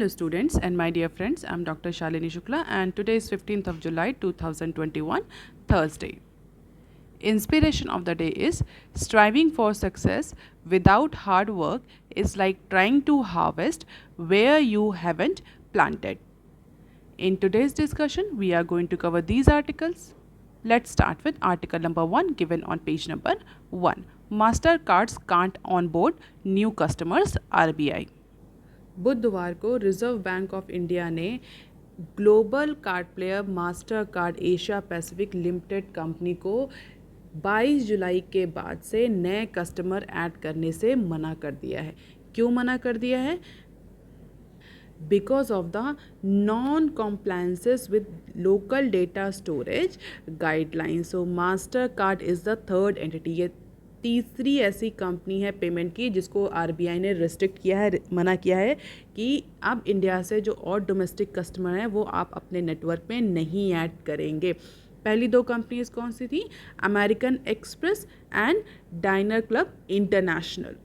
Hello students and my dear friends, I am Dr. Shalini Shukla and today is 15th of July 2021, Thursday. Inspiration of the day is striving for success without hard work is like trying to harvest where you haven't planted. In today's discussion, we are going to cover these articles. Let's start with article number 1 given on page number 1. Mastercards can't onboard new customers, RBI. बुधवार को reserve bank of India ने global card player master card Asia Pacific limited company को 22 जुलाई के बाद से नए customer add करने से मना कर दिया है। क्यों मना कर दिया है? Because of the non compliances with local data storage guidelines. So Mastercard is the third entity. ये तीसरी ऐसी कंपनी है पेमेंट की जिसको आरबीआई ने रिस्ट्रिक्ट किया है, मना किया है कि अब इंडिया से जो और डोमेस्टिक कस्टमर हैं वो आप अपने नेटवर्क में नहीं ऐड करेंगे। पहली दो कंपनीज कौन सी थी? American Express and Diner Club International.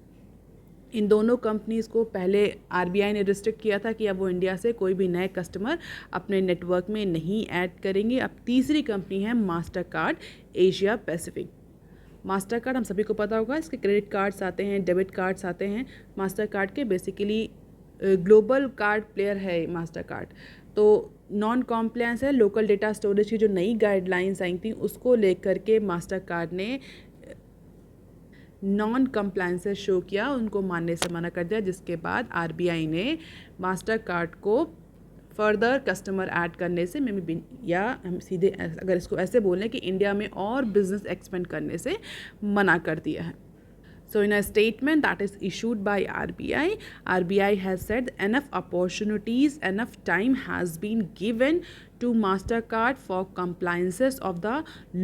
इन दोनों कंपनीज़ को पहले आरबीआई ने रिस्ट्रिक्ट किया था कि अब वो इंडिया से कोई भी नए कस्टमर अपने नेटवर्क में नहीं ऐड करेंगे। अब तीसरी कंपनी है master card Asia Pacific. Master card हम सभी को पता होगा, इसके क्रेडिट कार्ड्स आते हैं, डेबिट कार्ड्स आते हैं। मास्टर कार्ड के बेसिकली ग्लोबल कार्ड प्लेयर है मास्टर कार्ड। तो नॉन कॉम्प्लायंस है, लोकल डेटा स्टोरेज की जो नई गाइडलाइंस आई थी उसको लेकर के मास्टर कार्ड ने नॉन कंप्लायंसेस शो किया, उनको मानने से मना कर दिया, जिसके बाद आरबीआई ने मास्टर कार्ड को फर्दर कस्टमर ऐड करने से या हम सीधे अगर इसको ऐसे बोलें कि इंडिया में और बिजनेस एक्सपेंड करने से मना कर दिया है। So in a statement that is issued by RBI has said enough opportunities, enough time has been given to MasterCard for compliances of the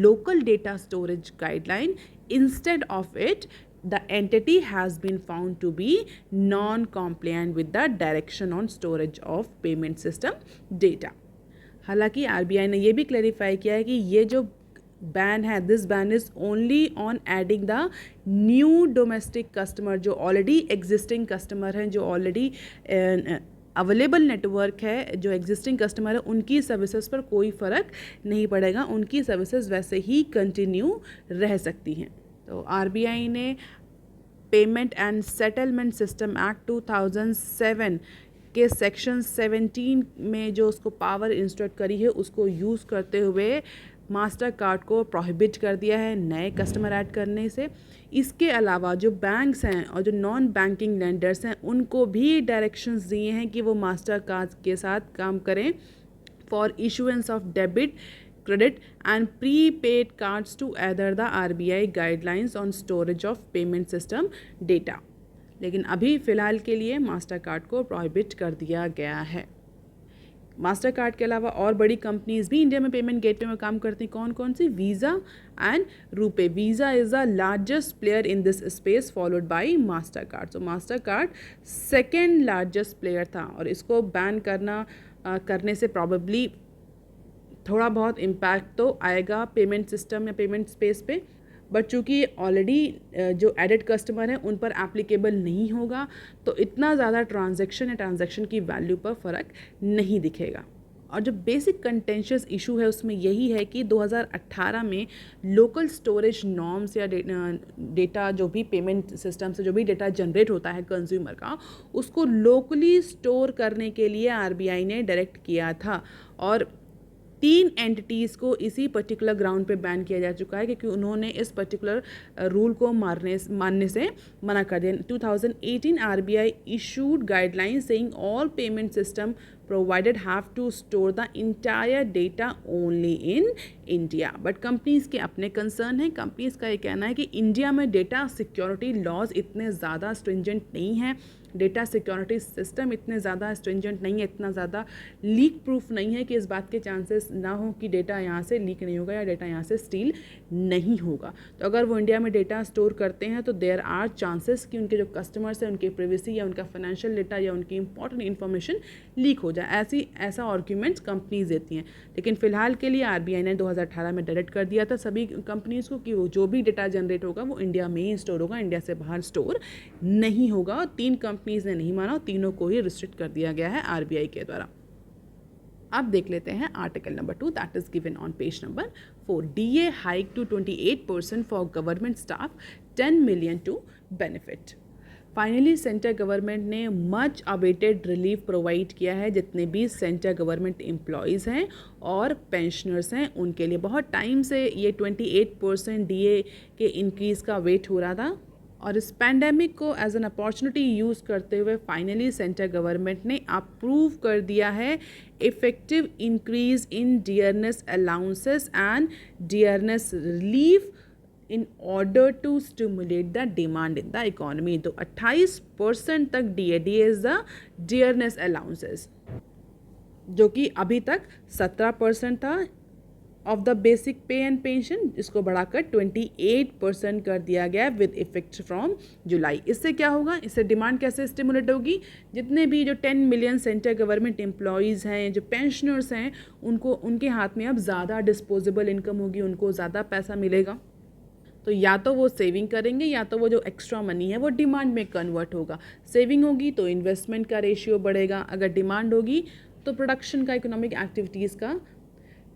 local data storage guideline. Instead of it, the entity has been found to be non-compliant with the direction on storage of payment system data. हालांकि RBI ने ये भी clarify किया है कि ये जो ban है, this ban is only on adding the new domestic customer, जो ऑलरेडी एग्जिस्टिंग कस्टमर हैं, जो ऑलरेडी अवेलेबल नेटवर्क है, जो एग्जिस्टिंग कस्टमर है, उनकी सर्विसेज पर कोई फ़र्क नहीं पड़ेगा, उनकी सर्विसेज वैसे ही कंटिन्यू रह सकती हैं। तो आरबीआई ने payment and settlement system act 2007 के सेक्शन 17 में जो उसको पावर इंस्ट्रक्ट करी है उसको यूज़ करते हुए मास्टर कार्ड को प्रोहिबिट कर दिया है नए कस्टमर ऐड करने से। इसके अलावा जो बैंक्स हैं और जो नॉन बैंकिंग लेंडर्स हैं उनको भी डायरेक्शंस दिए हैं कि वो मास्टर कार्ड के साथ काम करें for issuance of debit, credit and prepaid cards to adhere the RBI guidelines on storage of payment system data। लेकिन अभी फ़िलहाल के लिए मास्टर कार्ड को प्रोहिबिट कर दिया गया है। मास्टर कार्ड के अलावा और बड़ी कंपनीज भी इंडिया में पेमेंट गेटवे में काम करती हैं। कौन कौन सी? Visa and RuPay. Visa is the largest player in this space followed by Mastercard. तो Mastercard second largest player था और इसको बैन करने से प्रॉबेबली थोड़ा बहुत इम्पैक्ट तो आएगा पेमेंट सिस्टम या पेमेंट स्पेस पे, बट चूँकि ऑलरेडी जो एडेड कस्टमर हैं उन पर एप्लीकेबल नहीं होगा तो इतना ज़्यादा ट्रांजैक्शन की वैल्यू पर फ़र्क नहीं दिखेगा। और जो बेसिक कंटेंशियस इशू है उसमें यही है कि 2018 में लोकल स्टोरेज नॉर्म्स या डेटा जो भी पेमेंट सिस्टम से जो भी डेटा जनरेट होता है कंज्यूमर का, उसको लोकली स्टोर करने के लिए आरबीआई ने डायरेक्ट किया था और 3 एंटिटीज़ को इसी पर्टिकुलर ग्राउंड पे बैन किया जा चुका है क्योंकि उन्होंने इस पर्टिकुलर रूल को मानने से मना कर दिया। 2018 RBI issued guidelines saying all payment system provided have to store the entire data only in India। But companies के अपने कंसर्न हैं। कंपनीज़ का ये कहना है कि इंडिया में डेटा सिक्योरिटी लॉज इतने ज़्यादा स्ट्रिंजेंट नहीं हैं, डेटा सिक्योरिटी सिस्टम इतने ज़्यादा स्ट्रिंजेंट नहीं है, इतना ज़्यादा लीक प्रूफ नहीं है कि इस बात के चांसेस ना हो कि डेटा यहाँ से लीक नहीं होगा या डेटा यहाँ से स्टील नहीं होगा। तो अगर वो इंडिया में डेटा स्टोर करते हैं तो देयर आर चांसेस कि उनके जो कस्टमर्स हैं उनके प्राइवेसी या उनका फाइनेंशियल डेटा या उनकी इंपॉर्टेंट इन्फॉर्मेशन लीक हो जाए, ऐसा आर्ग्यूमेंट्स कंपनीज देती हैं। लेकिन फ़िलहाल के लिए आरबीआई ने 2018 में डायरेक्ट कर दिया था सभी कंपनीज़ को कि वो जो भी डेटा जनरेट होगा वो इंडिया में ही स्टोर होगा, इंडिया से बाहर स्टोर नहीं होगा। और 3 कंपनी कंपनीज ने नहीं माना, तीनों को ही रिस्ट्रिक्ट कर दिया गया है आरबीआई के द्वारा। अब देख लेते हैं article number 2 that is given on page number 4। DA hike to 28% for government staff, 10 million to benefit. Finally central government ने मच अवेटेड रिलीफ प्रोवाइड किया है जितने भी सेंट्रल गवर्नमेंट एम्प्लॉयज़ हैं और पेंशनर्स हैं, उनके लिए बहुत टाइम से ये 28% DA के इंक्रीज़ का वेट हो रहा था और इस पैंडेमिक को एज एन अपॉर्चुनिटी यूज़ करते हुए फाइनली सेंट्रल गवर्नमेंट ने अप्रूव कर दिया है effective increase in dearness allowances and dearness relief in order to stimulate the demand in the economy. तो 28% तक D is the dearness allowances, जो कि अभी तक 17% था of the basic pay and pension, इसको बढ़ाकर 28% कर दिया गया विद इफेक्ट फ्रॉम जुलाई। इससे क्या होगा, इससे डिमांड कैसे स्टिमुलेट होगी, जितने भी जो 10 मिलियन सेंट्रल गवर्नमेंट एम्प्लॉयज़ हैं, जो पेंशनर्स हैं, उनको उनके हाथ में अब ज़्यादा डिस्पोजेबल इनकम होगी, उनको ज़्यादा पैसा मिलेगा। तो या तो वो सेविंग करेंगे या तो वो जो एक्स्ट्रा मनी है वो डिमांड में कन्वर्ट होगा। सेविंग होगी तो इन्वेस्टमेंट का रेशियो बढ़ेगा, अगर डिमांड होगी तो प्रोडक्शन का, इकोनॉमिक एक्टिविटीज़ का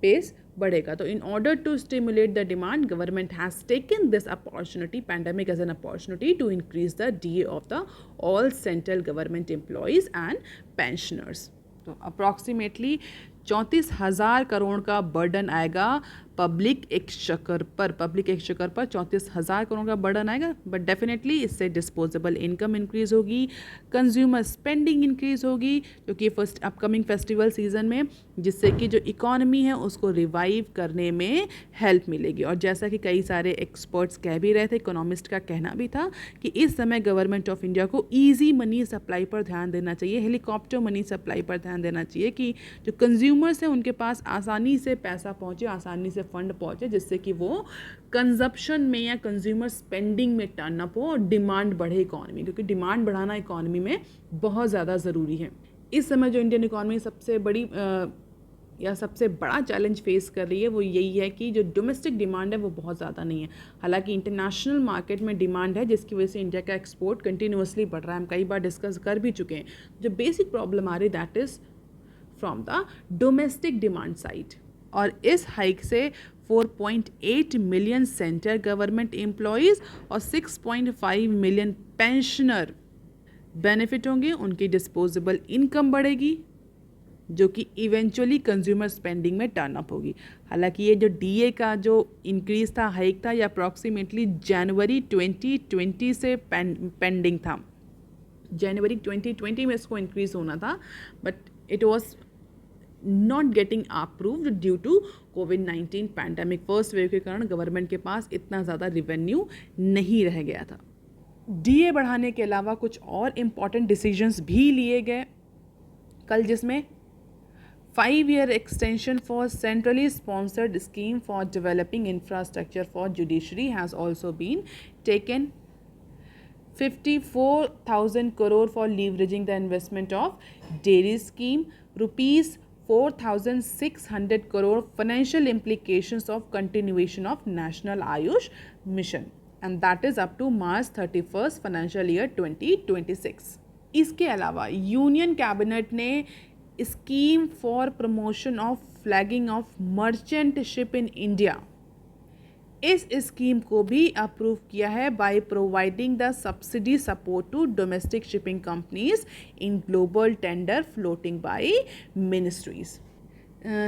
पेस बढ़ेगा। तो in order to stimulate the demand, government has taken this opportunity, pandemic as an opportunity to increase the DA of the all central government employees and pensioners. तो approximately 34,000 crore का burden आएगा public exchequer पर 34,000 करोड़ का burden आएगा। But definitely इससे disposable income increase होगी, consumer spending increase होगी, जो कि फर्स्ट अपकमिंग फेस्टिवल सीजन में, जिससे कि जो इकॉनमी है उसको रिवाइव करने में हेल्प मिलेगी। और जैसा कि कई सारे एक्सपर्ट्स कह भी रहे थे, इकोनॉमिस्ट का कहना भी था कि इस समय गवर्नमेंट ऑफ इंडिया को ईजी मनी सप्लाई पर ध्यान देना चाहिए, हेलीकॉप्टर मनी सप्लाई पर ध्यान देना चाहिए, कि जो कंज्यूमर्स हैं उनके पास आसानी से पैसा पहुँचे, आसानी से फंड पहुँचे, जिससे कि वो कंजप्शन में या कंज्यूमर स्पेंडिंग में टर्न अप हो और डिमांड बढ़े इकॉनमी, क्योंकि डिमांड बढ़ाना इकॉनमी में बहुत ज़्यादा ज़रूरी है। इस समय जो इंडियन इकॉनमी सबसे बड़ी या सबसे बड़ा चैलेंज फेस कर रही है वो यही है कि जो डोमेस्टिक डिमांड है वो बहुत ज़्यादा नहीं है। हालांकि इंटरनेशनल मार्केट में डिमांड है, जिसकी वजह से इंडिया का एक्सपोर्ट कंटिन्यूसली बढ़ रहा है, हम कई बार डिस्कस कर भी चुके हैं। जो बेसिक प्रॉब्लम आ रही that is from the domestic demand side. और इस हाइक से 4.8 मिलियन सेंट्रल गवर्नमेंट एम्प्लॉयज़ और 6.5 मिलियन पेंशनर बेनिफिट होंगे, उनकी डिस्पोजेबल इनकम बढ़ेगी, जो कि इवेंचुअली कंज्यूमर स्पेंडिंग में टर्न अप होगी। हालांकि ये जो DA का जो इंक्रीज़ था, हाइक था, ये अप्रॉक्सीमेटली जनवरी 2020 से पेंडिंग था। जनवरी 2020 में इसको इंक्रीज़ होना था, but it was not getting approved due to कोविड-19 पैंडेमिक। फर्स्ट वेव के कारण गवर्नमेंट के पास इतना ज़्यादा रिवेन्यू नहीं रह गया था। DA बढ़ाने के अलावा कुछ और इम्पॉर्टेंट डिसीजंस भी लिए गए कल, जिसमें 5-year extension for centrally sponsored scheme for developing infrastructure for judiciary has also been taken. 54,000 crore for leveraging the investment of dairy scheme. Rupees 4,600 crore financial implications of continuation of National Ayush Mission, and that is up to March 31st financial year 2026. इसके अलावा union cabinet ने scheme for promotion of flagging of merchant ship in India, इस scheme को भी approve किया है by providing the subsidy support to domestic shipping companies in global tender floating by ministries.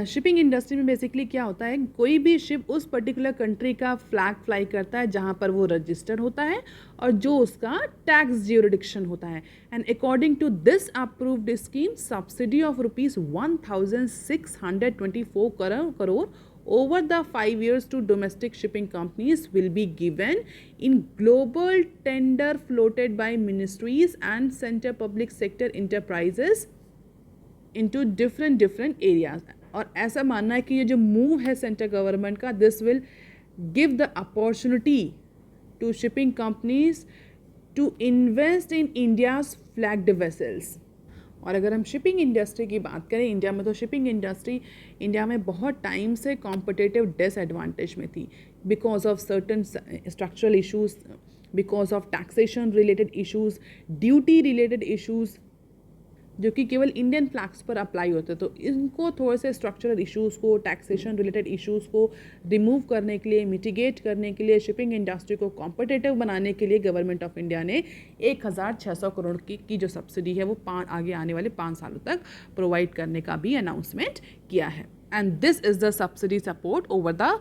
Shipping industry में basically क्या होता है, कोई भी शिप उस पर्टिकुलर कंट्री का फ्लैग फ्लाई करता है जहाँ पर वो रजिस्टर्ड होता है और जो उसका टैक्स ज्यूरिडिक्शन होता है। And according to this approved scheme, subsidy of rupees 1,624 crore over the 5 years to domestic shipping companies will be given in global tender floated by ministries and center public sector enterprises into different areas। और ऐसा मानना है कि ये जो move है central government का, this will give the opportunity to shipping companies to invest in India's flagged vessels. और अगर हम शिपिंग इंडस्ट्री की बात करें इंडिया में, तो शिपिंग इंडस्ट्री इंडिया में बहुत टाइम से कॉम्पिटिटिव डिसएडवांटेज में थी because of certain structural issues because of taxation related issues, duty related issues जो कि केवल इंडियन फ्लैग्स पर अप्लाई होते हैं। तो इनको थोड़े से स्ट्रक्चरल इश्यूज़ को, टैक्सेशन रिलेटेड इश्यूज़ को रिमूव करने के लिए, मिटिगेट करने के लिए, शिपिंग इंडस्ट्री को कॉम्पिटिटिव बनाने के लिए गवर्नमेंट ऑफ इंडिया ने 1600 करोड़ की जो सब्सिडी है वो आगे आने वाले 5 सालों तक प्रोवाइड करने का भी अनाउंसमेंट किया है। And this is the subsidy support over the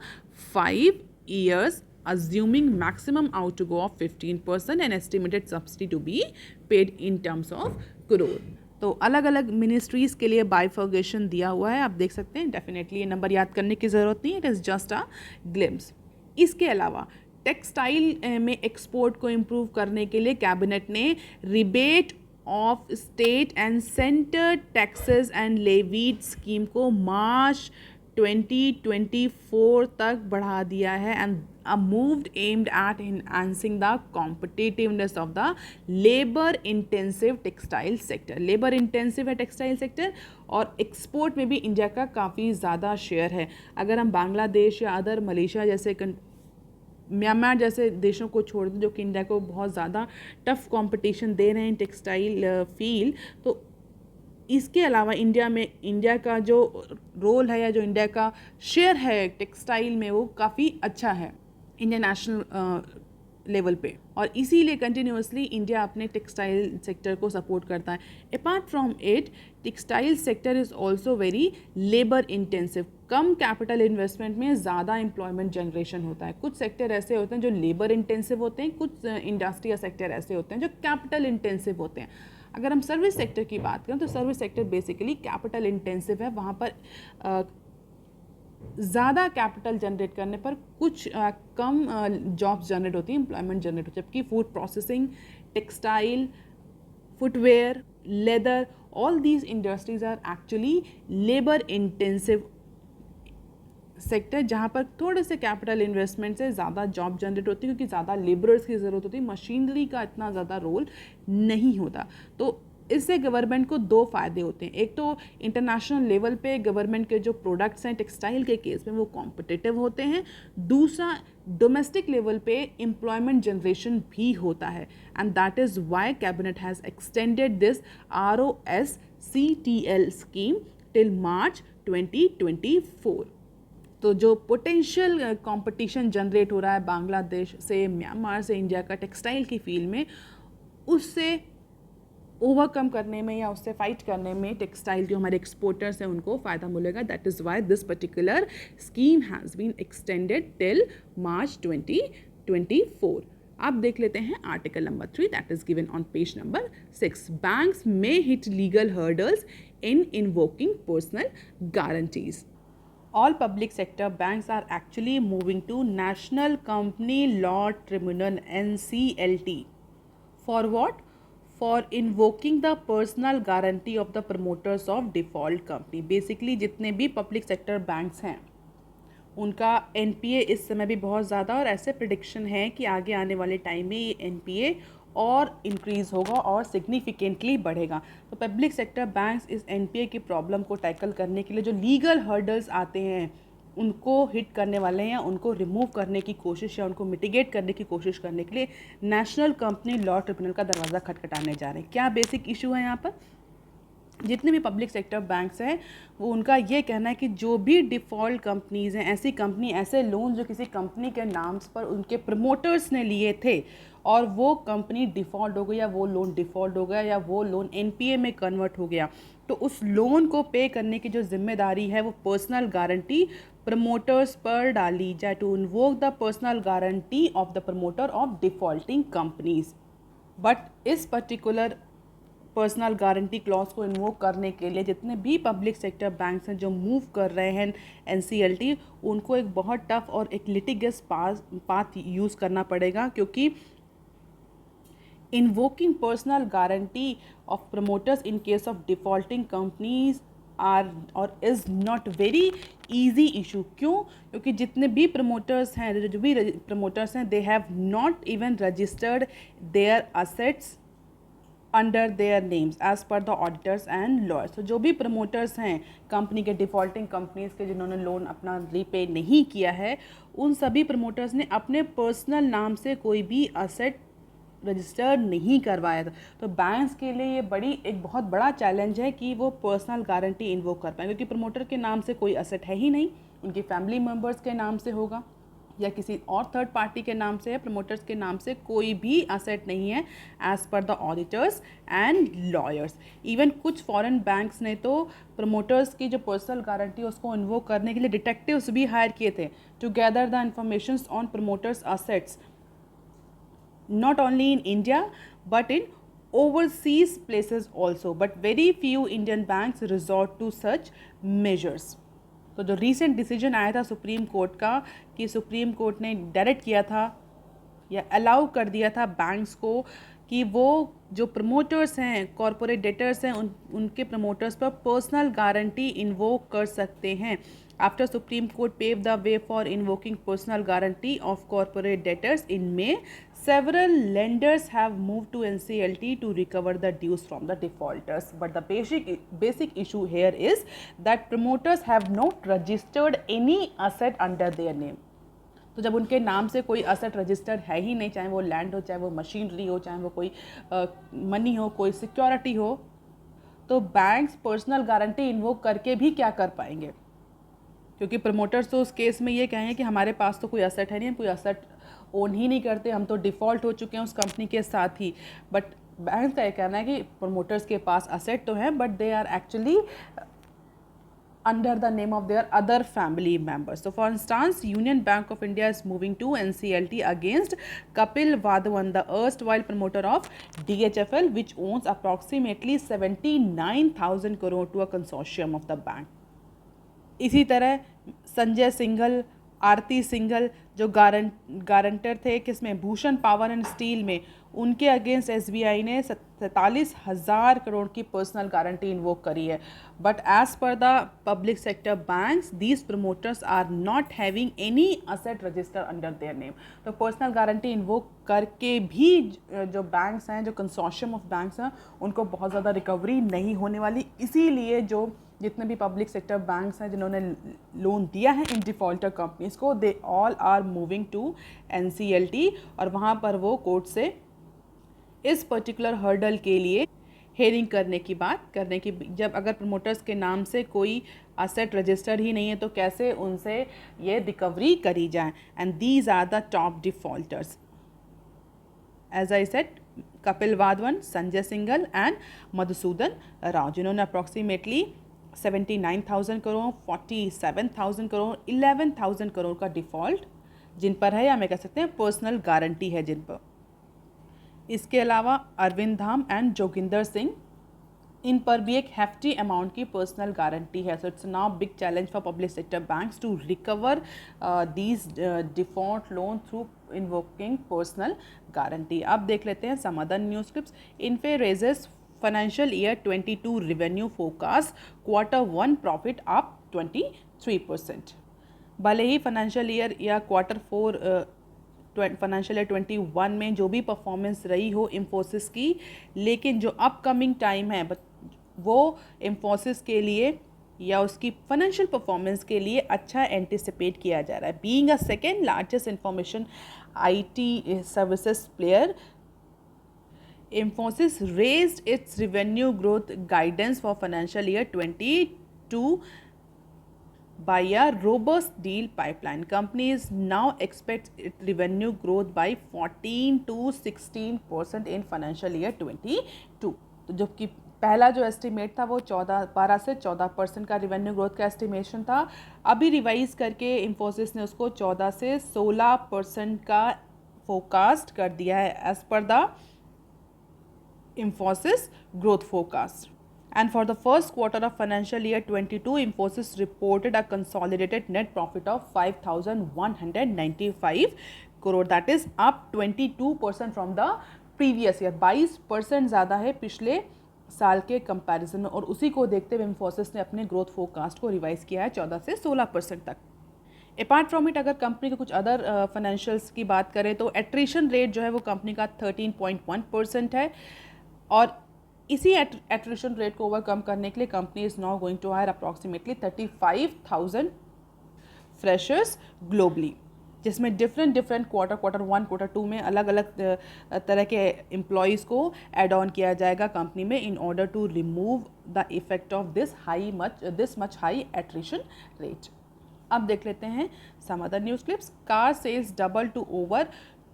5 years, assuming maximum outgo of 15% and estimated subsidy to be paid in terms of crore। तो अलग अलग मिनिस्ट्रीज़ के लिए बाइफर्गेशन दिया हुआ है, आप देख सकते हैं। डेफिनेटली ये नंबर याद करने की ज़रूरत नहीं है, it is just a glimpse. इसके अलावा टेक्सटाइल में एक्सपोर्ट को इम्प्रूव करने के लिए कैबिनेट ने rebate of state and centre taxes and levied scheme को मार्च 2024 तक बढ़ा दिया है। And a move aimed at enhancing the competitiveness of the labor intensive textile sector। Labour intensive है टेक्सटाइल सेक्टर और एक्सपोर्ट में भी इंडिया का काफ़ी ज़्यादा शेयर है। अगर हम बांग्लादेश या अदर मलेशिया जैसे म्यांमार जैसे देशों को छोड़ दें जो कि इंडिया को बहुत ज़्यादा टफ कंपटीशन दे रहे हैं टेक्सटाइल फील्ड, तो इसके अलावा इंडिया का जो रोल है या जो इंडिया का शेयर है टेक्सटाइल में वो काफ़ी अच्छा है इंटरनेशनल लेवल पे, और इसीलिए कंटिन्यूसली इंडिया अपने टेक्सटाइल सेक्टर को सपोर्ट करता है। Apart from it, textile sector is also very labour intensive. Come capital investment में ज़्यादा एम्प्लॉयमेंट जनरेशन होता है। कुछ सेक्टर ऐसे होते हैं जो लेबर इंटेंसिव होते हैं, कुछ इंडस्ट्री या सेक्टर ऐसे होते हैं जो कैपिटल इंटेंसिव होते हैं। अगर हम सर्विस सेक्टर की बात करें तो service sector basically capital intensive है। वहाँ पर ज़्यादा कैपिटल जनरेट करने पर कुछ कम जॉब्स जनरेट होती हैं, एम्प्लॉयमेंट जनरेट होती है। जबकि food processing, textile, footwear, leather, all these industries are actually labour intensive sector, जहाँ पर थोड़े से कैपिटल इन्वेस्टमेंट से ज़्यादा जॉब जनरेट होती है, क्योंकि ज़्यादा लेबरर्स की ज़रूरत होती है, मशीनरी का इतना ज़्यादा रोल नहीं होता। तो इससे गवर्नमेंट को 2 फ़ायदे होते हैं। एक तो इंटरनेशनल लेवल पे गवर्नमेंट के जो प्रोडक्ट्स हैं टेक्सटाइल के केस में वो कॉम्पिटिटिव होते हैं। दूसरा, डोमेस्टिक लेवल पे एम्प्लॉयमेंट जनरेशन भी होता है। And that is Y cabinet has extended this ROSCTL scheme till March 2024। तो जो पोटेंशियल कंपटीशन जनरेट हो रहा है बांग्लादेश से, म्यांमार से इंडिया का टेक्सटाइल की फील्ड में, उससे ओवरकम करने में या उससे फाइट करने में टेक्सटाइल जो हमारे एक्सपोर्टर्स हैं उनको फ़ायदा मिलेगा। That is why this particular scheme has been extended till March 2024। अब देख लेते हैं article number 3 that is given on page number 6। Banks may hit legal hurdles in invoking personal guarantees. All public sector banks are actually moving to National Company Law Tribunal (NCLT). For what? For invoking the personal guarantee of the promoters of default company। Basically जितने भी public sector banks हैं उनका NPA इस समय भी बहुत ज़्यादा, और ऐसे प्रिडिक्शन है कि आगे आने वाले टाइम में ये NPA और इंक्रीज़ होगा और सिग्निफिकेंटली बढ़ेगा। तो पब्लिक सेक्टर बैंक्स इस NPA की प्रॉब्लम को टैकल करने के लिए जो लीगल हर्डल्स आते हैं उनको हिट करने वाले हैं, या उनको रिमूव करने की कोशिश या उनको मिटिगेट करने की कोशिश करने के लिए नेशनल कंपनी लॉ ट्रिब्यूनल का दरवाज़ा खटखटाने जा रहे हैं। क्या बेसिक इशू है यहाँ पर? जितने भी पब्लिक सेक्टर बैंक्स हैं वो उनका ये कहना है कि जो भी डिफ़ॉल्ट कंपनीज़ हैं, ऐसी कंपनी, ऐसे लोन जो किसी कंपनी के नाम पर उनके प्रमोटर्स ने लिए थे और वो कंपनी डिफ़ॉल्ट हो गई, या वो लोन डिफ़ॉल्ट हो गया, या वो लोन NPA में कन्वर्ट हो गया, तो उस लोन को पे करने की जो जिम्मेदारी है वो पर्सनल गारंटी प्रमोटर्स पर डाली जाए, to invoke the personal guarantee of the promoter of defaulting companies. But इस पर्टिकुलर पर्सनल गारंटी क्लॉज को इन्वोक करने के लिए जितने भी पब्लिक सेक्टर बैंक्स हैं जो मूव कर रहे हैं NCLT, उनको एक बहुत टफ और एक लिटिगस पाथ यूज़ करना पड़ेगा, क्योंकि invoking personal guarantee of promoters in case of defaulting companies are or is not very easy issue। क्यों? क्योंकि जितने भी promoters हैं, जो भी promoters हैं, they have not even registered their assets under their names as पर द ऑडिटर्स एंड लॉयर्स। तो जो भी प्रमोटर्स हैं कंपनी के, डिफ़ॉल्टिंग कंपनीज के, जिन्होंने लोन अपना रीपे नहीं किया है, उन सभी प्रमोटर्स ने अपने पर्सनल नाम से कोई भी असेट रजिस्टर नहीं करवाया था। तो बैंक्स के लिए ये एक बहुत बड़ा चैलेंज है कि वो पर्सनल गारंटी इन्वोक कर पाएँ, क्योंकि प्रमोटर के नाम से कोई असेट है ही नहीं, उनकी फैमिली मेम्बर्स के नाम से होगा या किसी और थर्ड पार्टी के नाम से है। प्रमोटर्स के नाम से कोई भी असेट नहीं है एज पर the auditors and lawyers. Even कुछ फॉरेन बैंक्स ने तो प्रमोटर्स की जो पर्सनल गारंटी है उसको इन्वोक करने के लिए डिटेक्टिव्स भी हायर किए थे to gather the information on promoters assets, not only in India but in overseas places also, but very few Indian banks resort to such measures. तो जो recent decision आया था सुप्रीम कोर्ट का, कि supreme court ने direct किया था या अलाउ कर दिया था बैंक्स को कि वो जो प्रमोटर्स हैं, कॉरपोरेट डेटर्स हैं, उनके प्रमोटर्स पर पर्सनल गारंटी इन्वोक कर सकते हैं। After Supreme Court paved the way for invoking personal guarantee of corporate debtors in May, several lenders have moved to NCLT to recover the dues from the defaulters. But the basic issue here is that promoters have not registered any asset under their name. तो जब उनके नाम से कोई asset registered है ही नहीं, चाहे वो लैंड हो, चाहे वो मशीनरी हो, चाहे वो कोई मनी हो, कोई सिक्योरिटी हो, तो बैंक्स पर्सनल गारंटी इन्वोक करके भी क्या कर पाएंगे? क्योंकि प्रमोटर्स तो उस केस में ये कहेंगे कि हमारे पास तो कोई असेट है नहीं, हम कोई असेट ओन ही नहीं करते, हम तो डिफ़ॉल्ट हो चुके हैं उस कंपनी के साथ ही। बट बैंक का ये कहना है कि प्रमोटर्स के पास असेट तो हैं, but they are actually under the name of their other family members. So for instance, Union Bank of India is moving to NCLT against Kapil Wadhawan, the erstwhile promoter of DHFL, which owns approximately 79,000 crore to a consortium of the bank. इसी तरह संजय सिंघल, आरती सिंघल जो guarantor थे किसमें, Bhushan power and steel में, उनके against SBI ने 47,000 करोड़ की personal guarantee invoke करी है। बट एज पर the public sector banks, these promoters are not having any asset register under their name. तो पर्सनल गारंटी इन्वोक करके भी जो बैंक्स हैं, जो कंसोर्शियम ऑफ बैंक्स हैं, उनको बहुत ज़्यादा रिकवरी नहीं होने वाली। इसीलिए जो जितने भी पब्लिक सेक्टर बैंक्स हैं जिन्होंने लोन दिया है इन डिफ़ॉल्टर कंपनीज को, they all are moving to NCLT, और वहाँ पर वो कोर्ट से इस पर्टिकुलर हर्डल के लिए हेयरिंग करने की जब अगर प्रमोटर्स के नाम से कोई असेट रजिस्टर ही नहीं है तो कैसे उनसे ये रिकवरी करी जाए। And these are the top defaulters, as I said, Kapil Wadhawan, Sanjay Singhal and Madhusudan Rao, जिन्होंने अप्रॉक्सीमेटली 79,000 करोड़, 47,000 करोड़, 11,000 करोड़ का डिफ़ॉल्ट जिन पर है, या मैं कह सकते हैं पर्सनल गारंटी है जिन पर। इसके अलावा अरविंद धाम एंड जोगिंदर सिंह, इन पर भी एक हैफ्टी अमाउंट की पर्सनल गारंटी है। So it's now big challenge for public sector banks to recover these default loan through invoking personal guarantee. अब देख लेते हैं some other news clips. Infy raises financial year 22 revenue forecast, Q1 profit up 23%। भले ही financial year या Q4 financial year 21 में जो भी performance रही हो इन्फोसिस की, लेकिन जो अपकमिंग टाइम है वो इन्फोसिस के लिए या उसकी फाइनेंशियल परफॉर्मेंस के लिए अच्छा एंटिसिपेट किया जा रहा है। Being a second largest information IT services player, Infosys raised its revenue growth guidance for financial year 22 by a robust deal pipeline. Companies now expect its revenue growth by 14 to 16% in financial year 22. तो जबकि पहला जो estimate था वो 12 से 14% का revenue growth का estimation था, अभी रिवाइज करके इन्फोसिस ने उसको 14 से 16% का फोरकास्ट कर दिया है एज पर the Infosys growth forecast. And for the first quarter of financial year 22, Infosys reported a consolidated net profit of 5,195 crore. That is up 22% from the previous year. 22% ज़्यादा है पिछले साल के कंपैरिजन में, और उसी को देखते हुए Infosys ने अपने ग्रोथ फोरकास्ट को रिवाइज किया है 14 से 16% तक। अपार्ट फ्रॉम इट, अगर कंपनी के कुछ अदर फाइनेंशियल्स की बात करें तो एट्रिशन रेट जो है वो कंपनी का 13.1% है। और इसी एट्रिशन रेट को ओवरकम करने के लिए company is now going to hire approximately 35,000 freshers globally, जिसमें डिफरेंट क्वार्टर 1 क्वार्टर 2 में अलग अलग तरह के एम्प्लॉयज़ को एड ऑन किया जाएगा कंपनी में in order to remove the effect of this much high attrition rate. अब देख लेते हैं some other news clips. Car sales double to over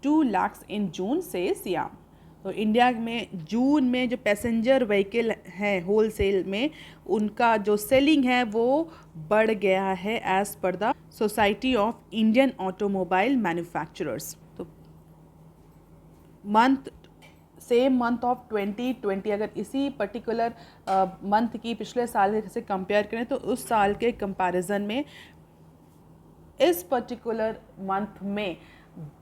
2 lakhs in June से सियाम। तो इंडिया में जून में जो पैसेंजर व्हीकल हैं होल सेल में उनका जो सेलिंग है वो बढ़ गया है एज पर the society of Indian automobile manufacturers. तो सेम मंथ ऑफ 2020 अगर इसी पर्टिकुलर मंथ की पिछले साल से कंपेयर करें तो उस साल के कंपैरिजन में इस पर्टिकुलर मंथ में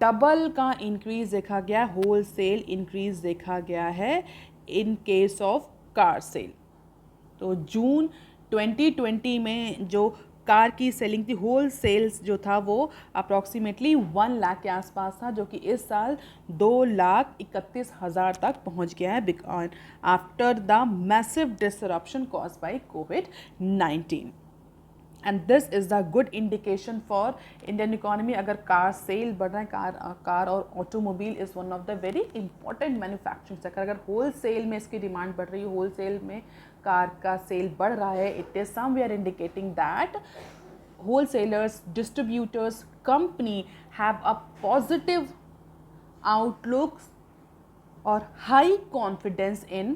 डबल का इंक्रीज देखा गया, होल सेल इंक्रीज देखा गया है in case of car sale. तो जून 2020 में जो कार की सेलिंग थी, होल सेल्स जो था वो अप्रॉक्सीमेटली 1 लाख के आसपास था, जो कि इस साल 2,31,000 तक पहुंच गया है after the massive disruption caused by covid. And this is the good indication for Indian economy. अगर कार सेल बढ़ रहा है, कार और automobile is one of the very important manufacturing sector. अगर होल सेल में इसकी डिमांड बढ़ रही है, होल सेल में कार का सेल बढ़ रहा है, it is somewhere indicating that wholesalers, distributors, company have a positive outlook और high confidence in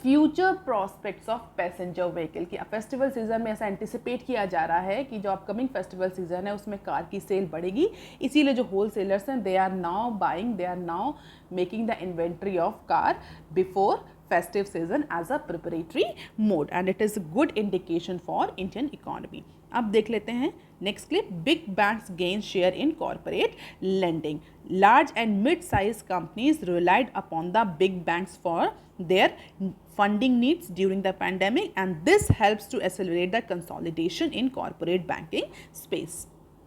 future prospects of passenger vehicle की। फेस्टिवल सीजन में ऐसा एंटिसिपेट किया जा रहा है कि जो अपकमिंग फेस्टिवल सीजन है उसमें कार की सेल बढ़ेगी, इसीलिए जो होल सेलर्स हैं they are now making the inventory of car before festive season as a preparatory mode and it is a good indication for Indian economy. अब देख लेते हैं next clip. Big banks gain share in corporate lending. Large and mid size companies relied upon the big banks for their funding needs during the pandemic and this helps to accelerate the consolidation in corporate banking space.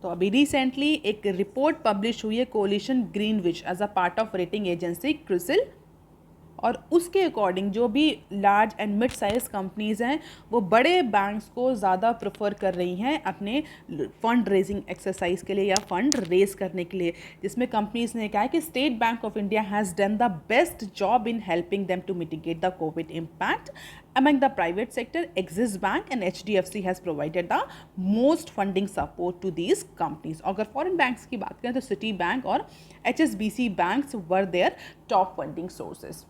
तो अभी recently एक report publish हुई है coalition Greenwich as a part of rating agency Crisil, और उसके according जो भी large and mid size companies हैं वो बड़े बैंक्स को ज़्यादा प्रेफर कर रही हैं अपने फंड रेजिंग एक्सरसाइज के लिए या फंड रेज करने के लिए, जिसमें कंपनीज़ ने कहा है कि State Bank of India has done the best job in helping them to mitigate the COVID impact among the private sector. Axis Bank and HDFC has provided the most funding support to these companies. अगर foreign banks की बात करें तो Citi Bank और HSBC banks were their top funding sources.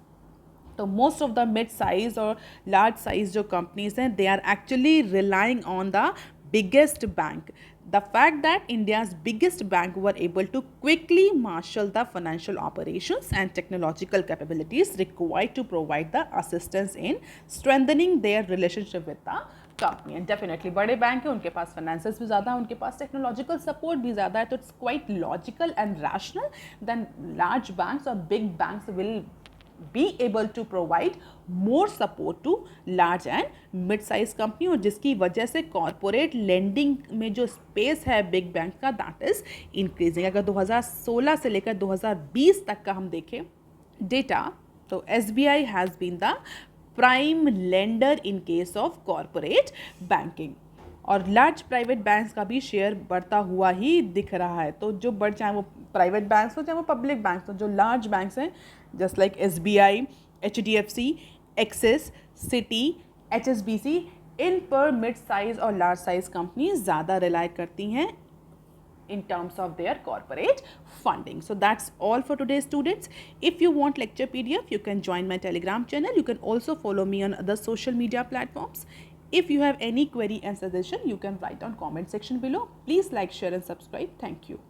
तो most of the mid size और large size जो companies हैं they are actually relying on the biggest bank. The fact that India's biggest bank were able to quickly marshal the financial operations and technological capabilities required to provide the assistance in strengthening their relationship with the company. And definitely बड़े bank हैं, उनके पास finances भी ज़्यादा है, उनके पास technological support भी ज़्यादा है, तो it's quite logical and rational than large banks और big banks will be able to provide more support to large and mid-size company, और जिसकी वजह से कॉर्पोरेट लेंडिंग में जो स्पेस है बिग बैंक का दैट इज इंक्रीजिंग। अगर 2016 से लेकर 2020 तक का हम देखें डेटा तो SBI has been the prime lender in case of corporate banking, और लार्ज प्राइवेट बैंक्स का भी शेयर बढ़ता हुआ ही दिख रहा है। तो जो चाहे वो प्राइवेट बैंक्स हो चाहे वो पब्लिक बैंक्स हो, जो लार्ज बैंक्स हैं just like SBI, HDFC, axis, city, HSBC, इन पर मिड साइज और लार्ज साइज कंपनीज ज़्यादा रिलाई करती हैं in terms of their corporate funding. So that's all for today, students. If you want lecture PDF, you can join my Telegram channel. You can also follow me on other social media platforms. If you have any query and suggestion, you can write on comment section below. Please like, share and subscribe. Thank you.